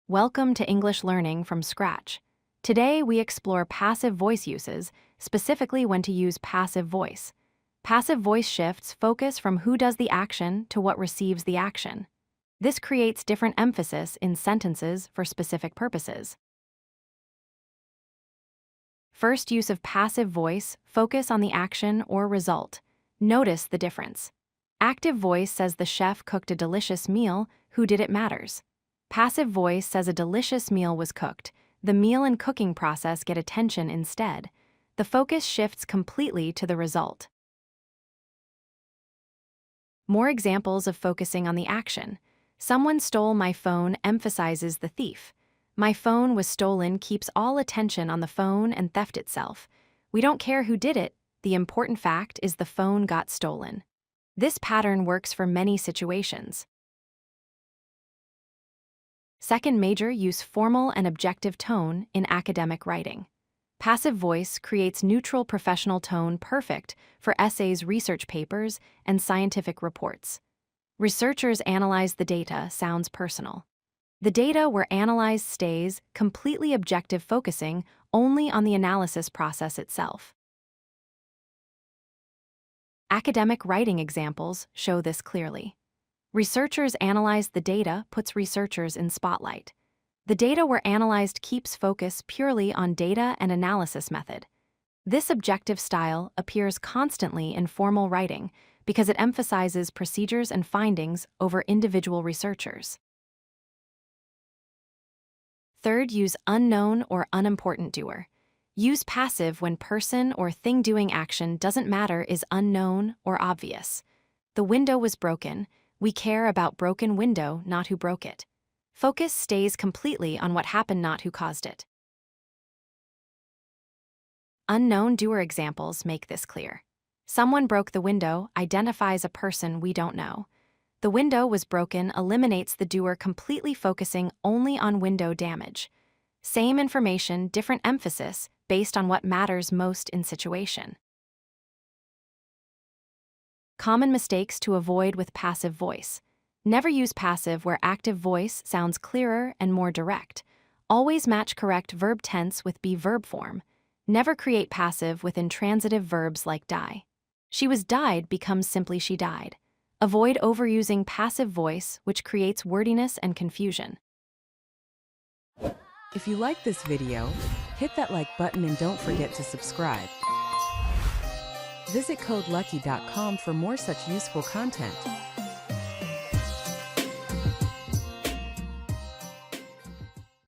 Welcome to English Learning from Scratch. Today we explore passive voice uses, specifically when to use passive voice. Passive voice shifts focus from who does the action to what receives the action. This creates different emphasis in sentences for specific purposes. First use of passive voice, focus on the action or result. Notice the difference. Active voice says the chef cooked a delicious meal, who did it matters. Passive voice says a delicious meal was cooked. The meal and cooking process get attention instead. The focus shifts completely to the result. More examples of focusing on the action. Someone stole my phone emphasizes the thief. My phone was stolen keeps all attention on the phone and theft itself. We don't care who did it. The important fact is the phone got stolen. This pattern works for many situations. Second major, use formal and objective tone in academic writing. Passive voice creates neutral professional tone perfect for essays, research papers, and scientific reports. Researchers analyze the data sounds personal. The data were analyzed stays completely objective, focusing only on the analysis process itself. Academic writing examples show this clearly. Researchers analyzed the data puts researchers in spotlight. The data were analyzed keeps focus purely on data and analysis method. This objective style appears constantly in formal writing because it emphasizes procedures and findings over individual researchers. Third, use unknown or unimportant doer. Use passive when person or thing doing action doesn't matter is unknown or obvious. The window was broken. We care about broken window, not who broke it. Focus stays completely on what happened, not who caused it. Unknown doer examples make this clear. Someone broke the window identifies a person we don't know. The window was broken eliminates the doer completely, focusing only on window damage. Same information, different emphasis based on what matters most in situation. Common mistakes to avoid with passive voice. Never use passive where active voice sounds clearer and more direct. Always match correct verb tense with be verb form. Never create passive with intransitive verbs like die. She was died becomes simply she died. Avoid overusing passive voice, which creates wordiness and confusion. If you like this video, hit that like button and don't forget to subscribe. Visit codelucky.com for more such useful content.